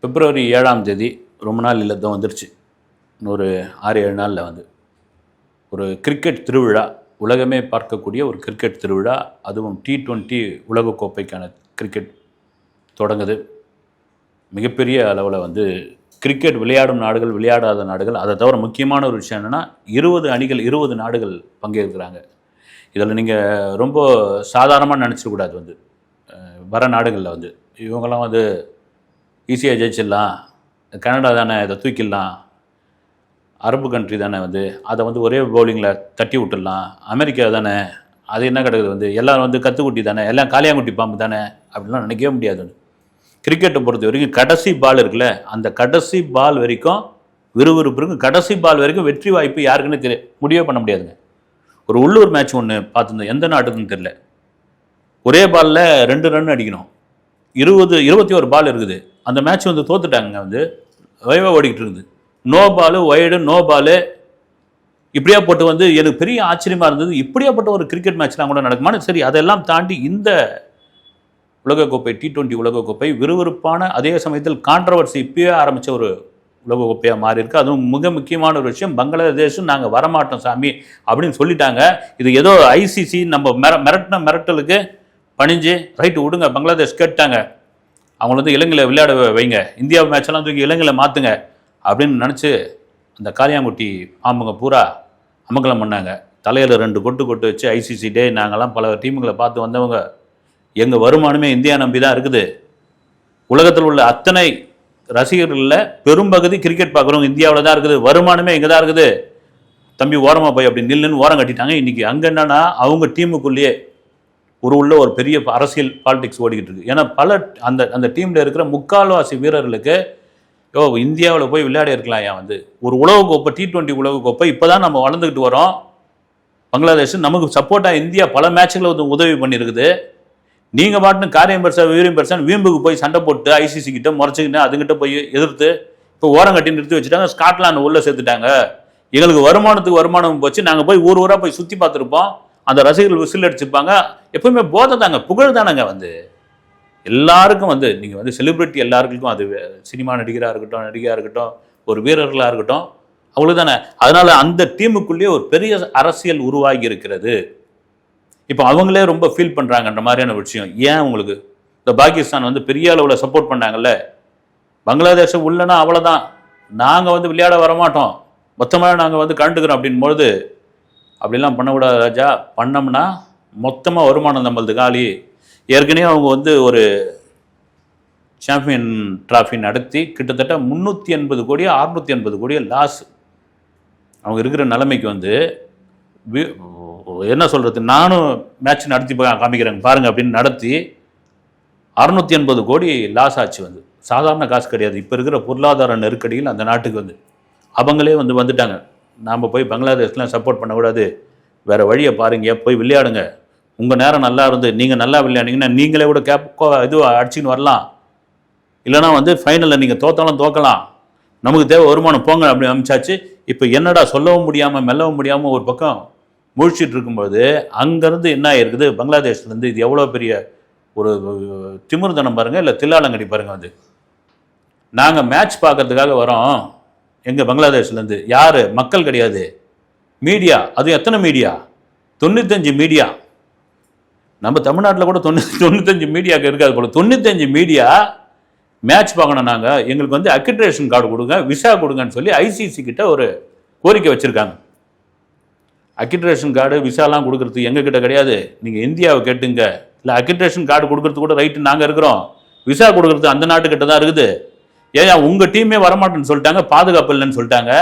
பிப்ரவரி 7ஆம் தேதி ரொம்ப நாள் இல்லை தான் வந்துருச்சு. இன்னொரு 6-7 நாளில் வந்து ஒரு கிரிக்கெட் திருவிழா, உலகமே பார்க்கக்கூடிய ஒரு கிரிக்கெட் திருவிழா, அதுவும் T20 உலகக்கோப்பைக்கான கிரிக்கெட் தொடங்குது. மிகப்பெரிய அளவில் வந்து கிரிக்கெட் விளையாடும் நாடுகள், விளையாடாத நாடுகள், அதை தவிர முக்கியமான ஒரு விஷயம் என்னென்னா 20 அணிகள் 20 நாடுகள் பங்கேற்கிறாங்க. இதில் நீங்கள் ரொம்ப சாதாரணமாக நினச்சிடக்கூடாது. வந்து வர நாடுகளில் வந்து இவங்கெல்லாம் வந்து ஈஸியாக ஜெயிச்சிடலாம், கனடா தானே இதை தூக்கிடலாம், அரபு கண்ட்ரி தானே வந்து அதை வந்து ஒரே பவுலிங்கில் தட்டி விட்டுடலாம், அமெரிக்கா தானே அது என்ன கிடக்குது, வந்து எல்லோரும் வந்து கத்துக்குட்டி தானே, எல்லாம் காளியாங்குட்டி பாம்பு தானே அப்படின்லாம் நினைக்கவே முடியாது. கிரிக்கெட்டை பொறுத்த வரைக்கும் கடைசி பால் இருக்குல்ல, அந்த கடைசி பால் வரைக்கும் விறுவிறுப்பு இருக்கும். கடைசி பால் வரைக்கும் வெற்றி வாய்ப்பு யாருக்குன்னு முடிவே பண்ண முடியாதுங்க. ஒரு உள்ளூர் மேட்ச் ஒன்று பார்த்துருந்தோம், எந்த நாட்டுக்குன்னு தெரியல. ஒரே பாலில் 2 ரன் அடிக்கணும், 21 பால் இருக்குது. அந்த மேட்ச் வந்து தோத்துட்டாங்க. வந்து வைவாக ஓடிக்கிட்டு இருக்குது, no ball wide, no ball, இப்படியா போட்டு வந்து எனக்கு பெரிய ஆச்சரியமாக இருந்தது. இப்படியாப்பட்ட ஒரு கிரிக்கெட் மேட்ச்லாம் கூட நடக்குமான்னு. சரி, அதெல்லாம் தாண்டி இந்த உலகக்கோப்பை T20 உலகக்கோப்பை விறுவிறுப்பான, அதே சமயத்தில் கான்ட்ரவர்சி இப்பயே ஆரம்பித்த ஒரு உலகக்கோப்பையாக மாறி இருக்கு. அதுவும் மிக முக்கியமான ஒரு விஷயம், பங்களாதேஷும் நாங்கள் வரமாட்டோம் சாமி அப்படின்னு சொல்லிட்டாங்க. இது ஏதோ ஐசிசி நம்ம மிரட்டலுக்கு பணிஞ்சு ரைட்டு விடுங்க, பங்களாதேஷ் கேட்டாங்க, அவங்கள வந்து இலங்கையில் விளையாட வைங்க, இந்தியா மேட்செல்லாம் தூக்கி இலங்கையில் மாற்றுங்க அப்படின்னு நினச்சி அந்த காளியாங்குட்டி பாம்புங்க பூரா அமங்கலம் பண்ணாங்க. தலையில் 2 கொட்டு வச்சு ஐசிசி டே, நாங்கள்லாம் பல டீமுங்களை பார்த்து வந்தவங்க, எங்கள் வருமானமே இந்தியா நம்பி தான் இருக்குது, உலகத்தில் உள்ள அத்தனை ரசிகர்களில் பெரும்பகுதி கிரிக்கெட் பார்க்குறவங்க இந்தியாவில் தான் இருக்குது, வருமானமே இங்கே தான் இருக்குது, தம்பி ஓரமாக போய் அப்படி நில்லுன்னு ஓரம் கட்டிட்டாங்க. இன்றைக்கி அங்கே என்னன்னா அவங்க டீமுக்குள்ளேயே ஒரு பெரிய அரசியல் பாலிடிக்ஸ் ஓடிக்கிட்டு இருக்கு. ஏன்னா பல அந்த டீமில் இருக்கிற முக்கால்வாசி வீரர்களுக்கு இந்தியாவில் போய் விளையாடி இருக்கலாம். ஏன் வந்து ஒரு உலகக்கோப்பை T20 உலகக்கோப்பை இப்போ தான் நம்ம வளர்ந்துக்கிட்டு வரோம். பங்களாதேஷ் நமக்கு சப்போர்ட்டாக இந்தியா பல மேட்சுகளை வந்து உதவி பண்ணியிருக்குது. நீங்கள் பாட்டுன்னு காரியம் பெருசா வீரியம் பெருசான்னு வீம்புக்கு போய் சண்டை போட்டு ஐசிசி கிட்ட முறைச்சிக்கிட்டு அதுங்கிட்ட போய் எதிர்த்து இப்போ ஓரம் கட்டி நிறுத்தி வச்சுட்டாங்க. ஸ்காட்லாந்து உள்ள சேர்த்துட்டாங்க. எங்களுக்கு வருமானம் போச்சு, நாங்கள் போய் ஊராக போய் சுற்றி பார்த்துருப்போம், அந்த ரசிகர்கள் விசில் அடிச்சிருப்பாங்க. எப்பவுமே போதை தாங்க, புகழ் தானங்க. வந்து எல்லாருக்கும் வந்து நீங்கள் வந்து செலிபிரிட்டி எல்லாருக்கும், அது சினிமா நடிகராக இருக்கட்டும், ஒரு வீரர்களாக இருக்கட்டும், அவ்வளோ தானே. அதனால் அந்த டீமுக்குள்ளேயே ஒரு பெரிய அரசியல் உருவாகி இருக்கிறது. இப்போ அவங்களே ரொம்ப ஃபீல் பண்ணுறாங்கன்ற மாதிரியான விஷயம். ஏன் உங்களுக்கு இந்த பாகிஸ்தான் வந்து பெரிய அளவில் சப்போர்ட் பண்ணாங்கல்ல, பங்களாதேஷை உள்ளனா அவ்வளோதான், நாங்கள் வந்து விளையாட வரமாட்டோம், மொத்தமாக நாங்கள் வந்து கண்டுக்கிறோம் அப்படின்பொழுது அப்படிலாம் பண்ணக்கூடாது ராஜா. பண்ணோம்னா மொத்தமாக வருமானம் நம்மளது காலி. ஏற்கனவே அவங்க வந்து ஒரு சாம்பியன் டிராஃபி நடத்தி கிட்டத்தட்ட 380 கோடி 680 கோடி லாஸ். அவங்க இருக்கிற நிலைமைக்கு வந்து என்ன சொல்கிறது, நானும் மேட்ச் நடத்தி காமிக்கிறேங்க பாருங்கள் அப்படின்னு நடத்தி 680 கோடி லாஸ் ஆச்சு. வந்து சாதாரண காசு கிடையாது. இப்போ இருக்கிற பொருளாதார நெருக்கடியில் அந்த நாட்டுக்கு வந்து அவங்களே வந்துட்டாங்க, நாம் போய் பங்களாதேஷ்லாம் சப்போர்ட் பண்ணக்கூடாது, வேறு வழியை பாருங்க, போய் விளையாடுங்க, உங்கள் நேரம் நல்லா இருந்து நீங்கள் நல்லா விளையாடிங்கன்னா நீங்களே கூட இது அடிச்சுன்னு வரலாம், இல்லைனா வந்து ஃபைனலில் நீங்கள் தோத்தாலும் தோக்கலாம், நமக்கு தேவை வருமானம் போங்க அப்படி அமைச்சாச்சு. இப்போ என்னடா சொல்லவும் முடியாமல் மெல்லவும் முடியாமல் ஒரு பக்கம் முழிச்சிட்டு இருக்கும்போது அங்கேருந்து என்ன ஆகிருக்குது, பங்களாதேஷ்லேருந்து இது எவ்வளோ பெரிய ஒரு திமிர்தனம் பாருங்கள், இல்லை தில்லாலங்கடி பாருங்கள். வந்து நாங்கள் மேட்ச் பார்க்கறதுக்காக வரோம், எங்கள் பங்களாதேஷ்லேருந்து யார், மக்கள் கிடையாது, மீடியா. அது எத்தனை மீடியா, 95 மீடியா. நம்ம தமிழ்நாட்டில் கூட 95 மீடியாவுக்கு இருக்காது போல. 95 மீடியா மேட்ச் பார்க்கணும். நாங்கள் எங்களுக்கு வந்து அக்ரிடேஷன் கார்டு கொடுங்க, விசா கொடுங்கன்னு சொல்லி ஐசிசி கிட்ட ஒரு கோரிக்கை வச்சுருக்காங்க. அக்ரிடேஷன் கார்டு விசாலாம் கொடுக்குறது எங்ககிட்ட கிடையாது, நீங்கள் இந்தியாவை கேட்டுங்க. இல்லை அக்ரிடேஷன் கார்டு கொடுக்குறது கூட ரைட்டு நாங்கள் இருக்கிறோம், விசா கொடுக்குறது அந்த நாட்டுக்கிட்ட தான் இருக்குது. ஏன் உங்கள் டீமே வரமாட்டேன்னு சொல்லிட்டாங்க, பாதுகாப்பு இல்லைன்னு சொல்லிட்டாங்க.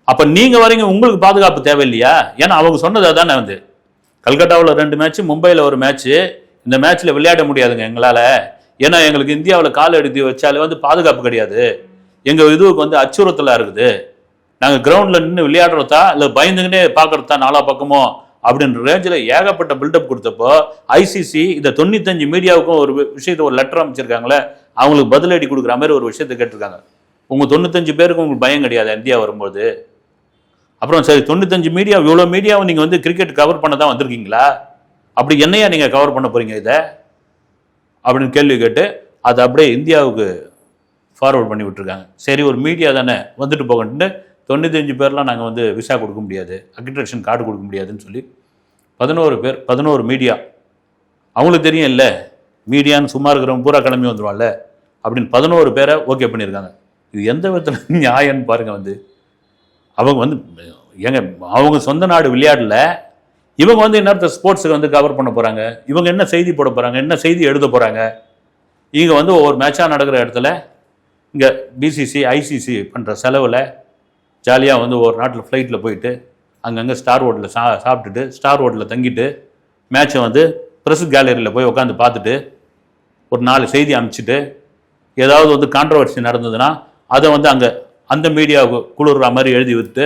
அப்போ நீங்கள் வரீங்க, உங்களுக்கு பாதுகாப்பு தேவையில்லையா? ஏன்னா அவங்க சொன்னது தானே. வந்து கல்கட்டாவில் 2 மேட்ச்சு, மும்பையில் ஒரு மேட்ச்சு, இந்த மேட்ச்சில் விளையாட முடியாதுங்க எங்களால், ஏன்னா எங்களுக்கு இந்தியாவில் கால் எடுத்து வச்சாலே வந்து பாதுகாப்பு கிடையாது, எங்கள் இதுவுக்கு வந்து அச்சுறுத்தலாக இருக்குது, நாங்கள் கிரவுண்டில் நின்று விளையாடுறதா இல்லை பயந்துக்கிட்டே பார்க்குறதா நாலா பக்கமோ அப்படின்ற ரேஞ்சில் ஏகப்பட்ட பில்டப் கொடுத்தப்போ ஐசிசி இந்த 95 மீடியாவுக்கும் ஒரு விஷயத்தை ஒரு லெட்டர் அமைச்சிருக்காங்களே, அவங்களுக்கு பதிலடி கொடுக்குற மாதிரி ஒரு விஷயத்தை கேட்டிருக்காங்க. உங்கள் 95 பேருக்கு உங்களுக்கு பயம் கிடையாது இந்தியா வரும்போது? அப்புறம் சரி, 95 மீடியா, இவ்வளோ மீடியாவை நீங்கள் வந்து கிரிக்கெட் கவர் பண்ண தான் வந்திருக்கீங்களா? அப்படி என்னையா நீங்கள் கவர் பண்ண போகிறீங்க இதை அப்படின்னு கேள்வி கேட்டு அதை அப்படியே இந்தியாவுக்கு ஃபார்வர்ட் பண்ணி விட்டுருக்காங்க. சரி ஒரு மீடியா தானே வந்துட்டு போகணுன்ட்டு 95 பேர்லாம் நாங்கள் வந்து விசா கொடுக்க முடியாது, அக்ரிடேஷன் கார்டு கொடுக்க முடியாதுன்னு சொல்லி 11 பேர் 11 மீடியா, அவங்களுக்கு தெரியும் இல்லை மீடியான்னு சும்மா இருக்கிறவங்க பூரா கிளம்பி வந்துடுவான்ல அப்படின்னு 11 பேரை ஓகே பண்ணியிருக்காங்க. இது எந்த விதத்தில் நியாயம்னு பாருங்கள். வந்து அவங்க வந்து ஏங்க அவங்க சொந்த நாடு விளையாடல, இவங்க வந்து இன்னொருத்த ஸ்போர்ட்ஸுக்கு வந்து கவர் பண்ண போகிறாங்க, இவங்க என்ன செய்தி போட போகிறாங்க, என்ன செய்தி எழுத போகிறாங்க. இங்கே வந்து ஒவ்வொரு மேட்சாக நடக்கிற இடத்துல இங்கே பிசிசி ஐசிசி பண்ணுற செலவில் ஜாலியாக வந்து ஒரு நாட்டில் ஃப்ளைட்டில் போயிட்டு அங்கங்கே ஸ்டார் ஹோட்டலில் சாப்பிட்டுட்டு ஸ்டார் ஹோட்டலில் தங்கிட்டு மேட்சை வந்து ப்ரெஸ் கேலரியில் போய் உட்காந்து பார்த்துட்டு ஒரு 4 செய்தி அனுப்பிச்சிட்டு ஏதாவது வந்து கான்ட்ரவர்சி நடந்ததுன்னா அதை வந்து அங்கே அந்த மீடியா குளிர்ற மாதிரி எழுதி விட்டு,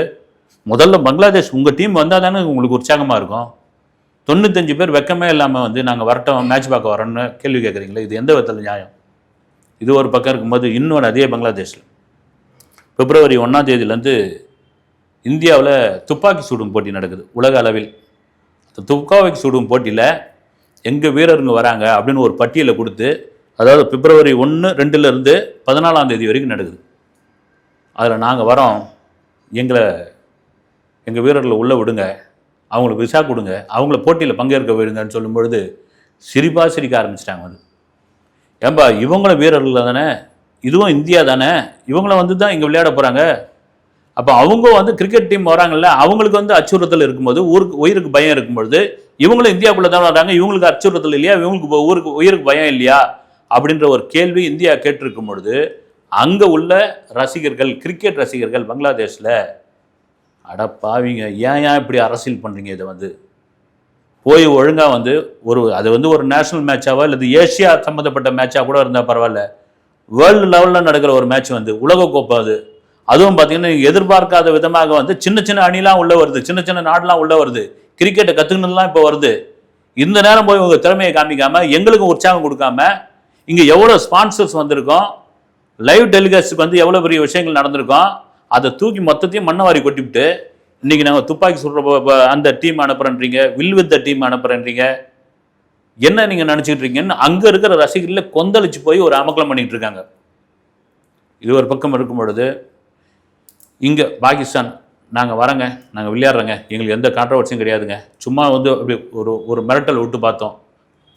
முதல்ல பங்களாதேஷ் உங்கள் டீம் வந்தால் தானே உங்களுக்கு உற்சாகமாக இருக்கும். 95 பேர் வெக்கமே இல்லாமல் வந்து நாங்கள் வரட்டும் மேட்ச் பார்க்க வரோன்னு கேள்வி கேட்குறீங்களே, இது எந்த விதத்தில் நியாயம்? இது ஒரு பக்கம் இருக்கும்போது இன்னொன்று அதே பங்களாதேஷில் பிப்ரவரி 1ஆம் தேதியிலேருந்து இந்தியாவில் துப்பாக்கி சுடும் போட்டி நடக்குது உலக அளவில். துப்பாக்கி சுடும் போட்டியில் எங்கள் வீரருங்க வராங்க அப்படின்னு ஒரு பட்டியலை கொடுத்து, அதாவது பிப்ரவரி 1, 2லேருந்து 14ஆம் தேதி வரைக்கும் நடக்குது. அதில் நாங்கள் வரோம், எங்கள் வீரர்களை உள்ளே விடுங்க, அவங்களுக்கு விசா கொடுங்க, அவங்கள போட்டியில் பங்கேற்க விடுங்கன்னு சொல்லும்பொழுது சிரிக்க ஆரம்பிச்சிட்டாங்க. வந்து ஏன்பா இவங்கள வீரர்கள் தானே, இதுவும் இந்தியா தானே, இவங்கள வந்து தான் இங்கே விளையாட போகிறாங்க. அப்போ அவங்க வந்து கிரிக்கெட் டீம் வராங்கல்ல, அவங்களுக்கு வந்து அச்சுறுத்தல் இருக்கும்போது, உயிருக்கு பயம் இருக்கும்பொழுது இவங்களும் இந்தியாவுக்குள்ளே தான் வராங்க, இவங்களுக்கு அச்சுறுத்தல் இல்லையா, இவங்களுக்கு உயிருக்கு பயம் இல்லையா அப்படின்ற ஒரு கேள்வி இந்தியா கேட்டிருக்கும் பொழுது அங்கே உள்ள ரசிகர்கள், கிரிக்கெட் ரசிகர்கள் பங்களாதேஷில் அடப்பாவீங்க ஏன் இப்படி அரசியல் பண்ணுறீங்க, இதை வந்து போய் ஒழுங்காக வந்து அது வந்து ஒரு நேஷனல் மேட்சாவோ இல்லை ஏஷியா சம்மந்தப்பட்ட மேட்சாக கூட இருந்தால் பரவாயில்ல, வேர்ல்டு லெவலில் நடக்கிற ஒரு மேட்ச் வந்து உலகக்கோப்பை அதுவும் பார்த்தீங்கன்னா எதிர்பார்க்காத விதமாக வந்து சின்ன அணிலாம் உள்ளே வருது, சின்ன நாடுலாம் உள்ளே வருது, கிரிக்கெட்டை கற்றுக்கணுலாம் இப்போ வருது. இந்த நேரம் போய் உங்கள் திறமையை காமிக்காமல் எங்களுக்கும் உற்சாகம் கொடுக்காம, இங்கே எவ்வளோ ஸ்பான்சர்ஸ் வந்திருக்கோம், லைவ் டெலிகாஸ்ட்டுக்கு வந்து எவ்வளோ பெரிய விஷயங்கள் நடந்திருக்கோம், அதை தூக்கி மொத்தத்தையும் மண்ணவாரி கொட்டிவிட்டு இன்றைக்கி நாங்கள் துப்பாக்கி சுடுற அந்த டீம் அனுப்புகிறேன்றீங்க, வில் வித் த டீம் அனுப்புகிறேன்றீங்க, என்ன நீங்கள் நினச்சிக்கிட்டு இருக்கீங்கன்னு அங்கே இருக்கிற ரசிகர்களில் கொந்தளிச்சு போய் ஒரு அமக்கலம் பண்ணிகிட்டு இருக்காங்க. இது ஒரு பக்கம் இருக்கும் பொழுது இங்கே பாகிஸ்தான் நாங்கள் வரங்க, நாங்கள் விளையாடுறோங்க, எங்களுக்கு எந்த கான்ட்ரவர்சியும் கிடையாதுங்க, சும்மா வந்து அப்படி ஒரு மிரட்டல் விட்டு பார்த்தோம்,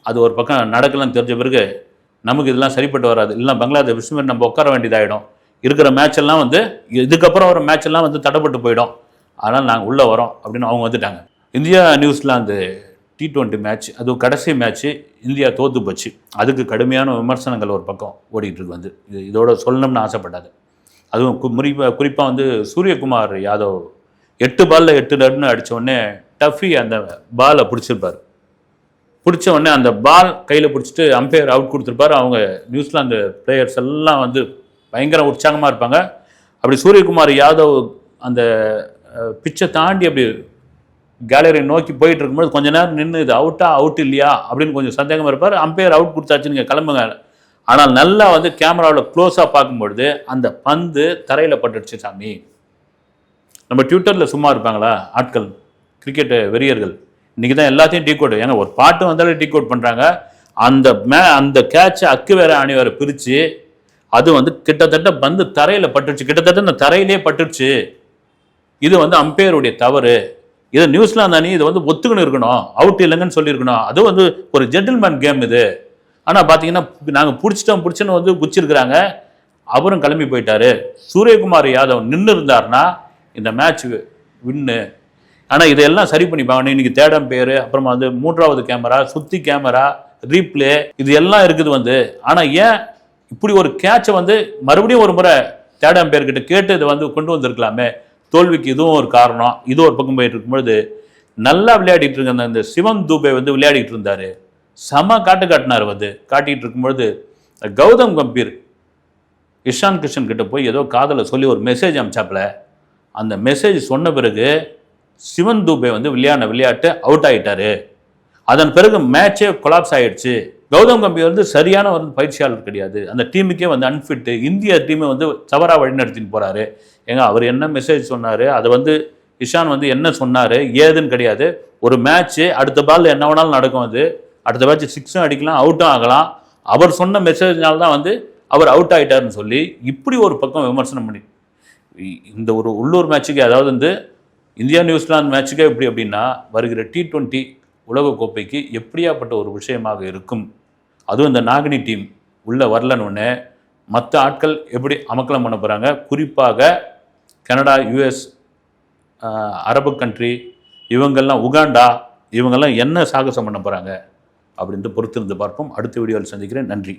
அது ஒரு பக்கம் நடக்கலன்னு தெரிஞ்ச பிறகு நமக்கு இதெல்லாம் சரிப்பட்டு வராது, இல்லைனா பங்களாதேஷ் விஸ்வமேட் நம்ம உட்கார வேண்டியதாகிடும், இருக்கிற மேட்ச் எல்லாம் வந்து இதுக்கப்புறம் வர மேட்ச் எல்லாம் வந்து தடைப்பட்டு போயிடும், அதனால் நாங்கள் உள்ளே வரோம் அப்படின்னு அவங்க வந்துட்டாங்க. இந்தியா நியூசிலாந்து T20 மேட்ச், அதுவும் கடைசி மேட்ச்சு இந்தியா தோற்று போச்சு. அதுக்கு கடுமையான விமர்சனங்கள் ஒரு பக்கம் ஓடிக்கிட்டு இருக்கு. வந்து இதோட சொல்லணும்னு ஆசைப்பட்டாது. அதுவும் குறிப்பாக வந்து சூரியகுமார் யாதவ் 8 பாலில் 8 ரன்னு அடித்த உடனே டஃபி அந்த பாலை பிடிச்சிருப்பார். பிடிச்ச உடனே அந்த பால் கையில் பிடிச்சிட்டு அம்பையர் அவுட் கொடுத்துருப்பார். அவங்க நியூசிலாந்து பிளேயர்ஸ் எல்லாம் வந்து பயங்கர உற்சாகமாக இருப்பாங்க. அப்படி சூரியகுமார் யாதவ் அந்த பிச்சை தாண்டி அப்படி கேலரி நோக்கி போயிட்டு இருக்கும்போது கொஞ்ச நேரம் நின்று இது அவுட் இல்லையா அப்படின்னு கொஞ்சம் சந்தேகமாக இருப்பார். அம்பையர் அவுட் கொடுத்தாச்சு, நீங்கள் கிளம்புங்க. ஆனால் நல்லா வந்து கேமராவில் க்ளோஸாக பார்க்கும்பொழுது அந்த பந்து தரையில் பட்டுடுச்சு சாமி. நம்ம ட்விட்டரில் சும்மா இருப்பாங்களா ஆட்கள், கிரிக்கெட்டு வெறியர்கள், இன்றைக்கி தான் எல்லாத்தையும் டீகோட், ஏன்னா ஒரு பாட்டு வந்தாலே டீகோட் பண்ணுறாங்க. அந்த கேட்சை அக்கு வேற அணி வேற பிரித்து அது வந்து கிட்டத்தட்ட பந்து தரையில் பட்டுடுச்சு, கிட்டத்தட்ட இந்த தரையிலே பட்டுடுச்சு. இது வந்து அம்பையருடைய தவறு. இதை நியூசிலாந்து அணி இதை வந்து ஒத்துக்கணும் இருக்கணும், அவுட் இல்லைங்கன்னு சொல்லியிருக்கணும். அது வந்து ஒரு ஜென்டில்மேன் கேம் இது. ஆனால் பார்த்தீங்கன்னா நாங்கள் பிடிச்சின்னு வந்து குச்சிருக்கிறாங்க. அவரும் கிளம்பி போயிட்டாரு. சூரியகுமார் யாதவ் நின்று இருந்தார்னா இந்த மேட்ச் வின்னு. ஆனால் இதையெல்லாம் சரி பண்ணிப்பாங்க. இன்னைக்கு தேடம் பேர், அப்புறமா வந்து 3வது கேமரா, சுத்தி கேமரா, ரீப்ளே, இது எல்லாம் இருக்குது வந்து. ஆனால் ஏன் இப்படி ஒரு கேட்சை வந்து மறுபடியும் ஒரு முறை தேடம் பேர்கிட்ட கேட்டு இதை வந்து கொண்டு வந்திருக்கலாமே. தோல்விக்கு இதுவும் ஒரு காரணம். இது ஒரு பக்கம் போயிட்டு இருக்கும்பொழுது நல்லா விளையாடிட்டு இருக்க அந்த சிவம் தூபே வந்து விளையாடிட்டு இருந்தாரு, செம காட்டினார். வந்து காட்டிகிட்டு இருக்கும்பொழுது கௌதம் கம்பீர் இஷான் கிஷன் கிட்ட போய் ஏதோ காதலை சொல்லி ஒரு மெசேஜ் அனுப்பிச்சாப்புல. அந்த மெசேஜ் சொன்ன பிறகு சிவன் தூபே வந்து விளையாட்டு அவுட் ஆகிட்டாரு. அதன் பிறகு மேட்சே கொலாப்ஸ் ஆகிடுச்சு. கௌதம் கம்பீர் வந்து சரியான வந்து பயிற்சியாளர் கிடையாது, அந்த டீமுக்கே வந்து அன்ஃபிட்டு, இந்திய டீமை வந்து தவறாக வழிநடத்தின்னு போகிறாரு. ஏங்க அவர் என்ன மெசேஜ் சொன்னார், அதை வந்து இஷான் வந்து என்ன சொன்னார் ஏதுன்னு கிடையாது. ஒரு மேட்ச்சு அடுத்த பால் என்ன வேணாலும் நடக்கும், அது அடுத்த மேட்ச் 6 அடிக்கலாம், அவுட்டும் ஆகலாம். அவர் சொன்ன மெசேஜ்னால தான் வந்து அவர் அவுட் ஆயிட்டாருன்னு சொல்லி இப்படி ஒரு பக்கம் விமர்சனம் பண்ணி இந்த ஒரு உள்ளூர் மேட்சுக்கு, அதாவது வந்து இந்தியா நியூசிலாந்து மேட்சுக்கே எப்படி அப்படின்னா வருகிற T20 உலகக்கோப்பைக்கு எப்படியாப்பட்ட ஒரு விஷயமாக இருக்கும். அதுவும் இந்த நாகினி டீம் உள்ளே வரலன்னு மற்ற ஆட்கள் எப்படி அமக்கலம் பண்ண போகிறாங்க. குறிப்பாக கனடா, US, அரபு கண்ட்ரி, இவங்கெல்லாம் உகாண்டா, இவங்கெல்லாம் என்ன சாகசம் பண்ண போகிறாங்க அப்படின்ட்டு பொறுத்திருந்து பார்ப்போம். அடுத்த வீடியோவில் சந்திக்கிறேன். நன்றி.